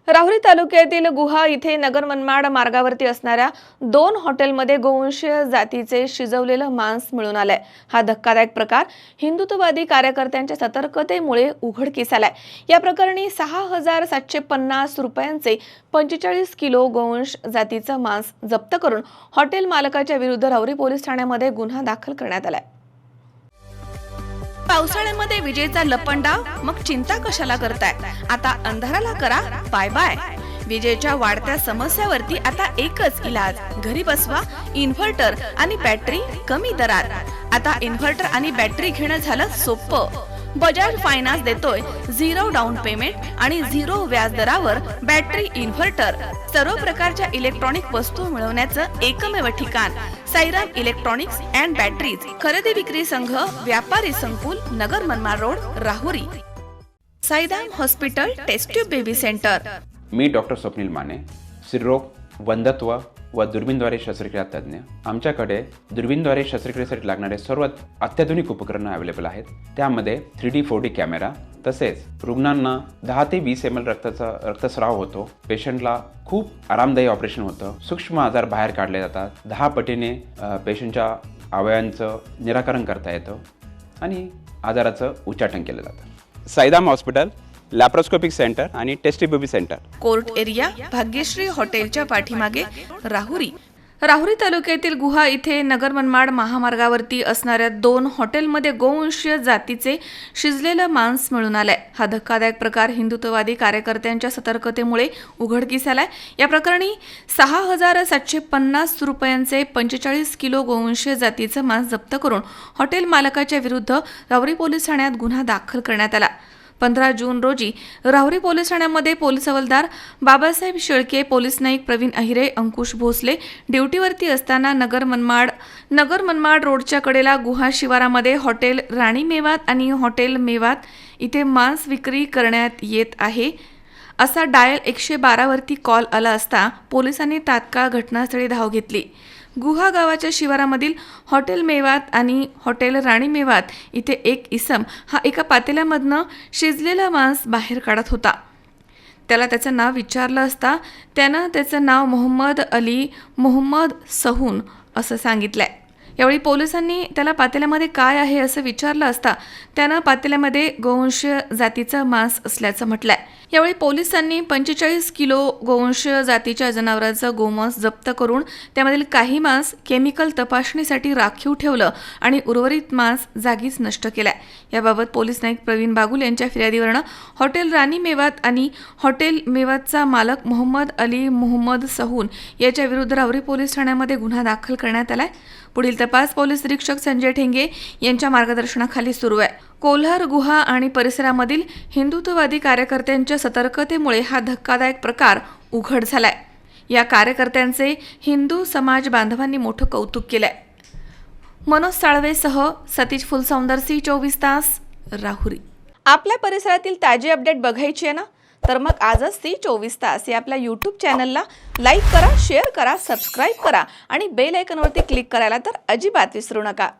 राहुरी तालुक्यातील गुहा इथे नगर मनमाड मार्गावरती असणाऱ्या 2 हॉटेलमध्ये गोवंशीय जातीचे शिजवलेलं मांस मिळून आलंय। हा धक्कादायक प्रकार हिंदुत्ववादी कार्यकर्त्यांच्या सतर्कतेमुळे उघडकीस आलाय। या प्रकरणी 6,750 रुपयांचे 45 किलो गोवंश जातीचं मांस जप्त करून हॉटेल मालकाच्या विरुद्ध राहुरी पोलीस ठाण्यामध्ये गुन्हा दाखल करण्यात आलाय। पावसाळ्यामध्ये विजेचा लपंडाव, मग चिंता कशाला करताय? आता अंधाराला करा बाय बाय। विजेच्या वाढत्या समस्यावरती आता एकच इलाज, घरी बसवा इन्व्हर्टर आणि बॅटरी कमी दरात। आता इन्व्हर्टर आणि बॅटरी घेणं झालं सोपं। बजाज फायनान्स देतोय 0 डाऊन पेमेंट आणि 0 व्याज दरावर बॅटरी इन्व्हर्टर। सर्व प्रकारच्या इलेक्ट्रॉनिक वस्तू मिळवण्याचं एकमेव ठिकाण साईराम इलेक्ट्रॉनिक्स अँड बॅटरीज। खरेदी विक्री संघ, व्यापारी संकुल, Nagar Manmad road, Rahuri. Sairam hospital test tube baby centre. मी डॉक्टर स्वप्नील माने, स्त्रीरोग, वंध्यत्व व दुर्बीणद्वारे शस्त्रक्रिया तज्ञ। आमच्याकडे दुर्बीणद्वारे शस्त्रक्रियेसाठी लागणारे सर्व अत्याधुनिक उपकरणं अवेलेबल आहेत। त्यामध्ये 3D 4D कॅमेरा, तसेच रुग्णांना 10 ते 20 ml रक्तस्राव होतो। पेशंटला खूप आरामदायी ऑपरेशन होतं। सूक्ष्म आजार बाहेर काढले जातात। 10 पटीने पेशंटच्या अवयवांचं निराकरण करता येतं आणि आजाराचं उच्चाटन केलं जातं। साईराम हॉस्पिटल, लॅप्रोस्कोपिक सेंटर आणि test baby centre, court area, Bhagyashree हॉटेलच्या पाठीमागे, राहुरी। राहुरी तालुक्यातील गुहा इथे नगर मनमाड महामार्गावरती असणाऱ्या 2 हॉटेलमध्ये गोवंशीय जातीचे शिजलेलं मांस मिळून आलंय। हा धक्कादायक प्रकार हिंदुत्ववादी कार्यकर्त्यांच्या सतर्कतेमुळे उघडकीस आलाय। या प्रकरणी 6,750 रुपयांचे 45 किलो गोवंशीय जातीचं मांस जप्त करून हॉटेल मालकाच्या विरुद्ध राहुरी पोलीस ठाण्यात गुन्हा दाखल करण्यात आला। 15 जून रोजी राहुरी पोलीस ठाण्यामध्ये पोलीस हवालदार बाबासाहेब शेळके, पोलीस नाईक प्रवीण अहिरे, अंकुश भोसले ड्युटीवरती असताना नगर मनमाड रोडच्या कडेला गुहा शिवारामध्ये हॉटेल राणी मेवात आणि हॉटेल मेवात इथे मांस विक्री करण्यात येत आहे असा डायल 112 वरती कॉल आला असता पोलिसांनी तात्काळ घटनास्थळी धाव घेतली। गुहा गावाच्या शिवारामधील हॉटेल मेवात आणि हॉटेल राणी मेवात इथे एक इसम हा एका पातेल्यामधनं शिजलेला मांस बाहेर काढत होता। त्याला त्याचं नाव विचारलं असता त्यानं त्याचं नाव मोहम्मद अली मोहम्मद सहून असं सांगितलंय। यावेळी पोलिसांनी त्याला पातेल्यामध्ये काय आहे असं विचारलं असता त्यानं पातेल्यामध्ये गोवंशीय जातीचं मांस असल्याचं म्हटलंय। यावेळी पोलिसांनी 45 किलो गोवंशीय जातीच्या जनावरांचं गोमांस जप्त करून त्यामधील काही मांस केमिकल तपासणीसाठी राखीव ठेवलं आणि उर्वरित मांस जागीच नष्ट केलाय। याबाबत पोलीस नाईक प्रवीण बागुल यांच्या फिर्यादीवरनं हॉटेल राणी मेवात आणि हॉटेल मेवातचा मालक मोहम्मद अली मोहम्मद सहून याच्या विरुद्ध राहुरी पोलीस ठाण्यामध्ये गुन्हा दाखल करण्यात आलाय। पुढील तपास पोलीस निरीक्षक संजय ठेंगे यांच्या मार्गदर्शनाखाली सुरू आहे। कोल्हार, गुहा आणि परिसरामधील हिंदुत्ववादी कार्यकर्त्यांच्या सतर्कतेमुळे हा धक्कादायक प्रकार उघड झालाय। या कार्यकर्त्यांचे हिंदू समाज बांधवांनी मोठं कौतुक केलंय। मनोज साळवेसह सतीश फुलसौंदरसी, 24 तास, राहुरी। आपल्या परिसरातील ताजी अपडेट बघायची आहे ना? तर मग आजच ती 24 तास या आपल्या YouTube चॅनलला लाईक करा, शेअर करा, सबस्क्राईब करा आणि बेल आयकॉनवरती क्लिक करायला तर अजिबात विसरू नका।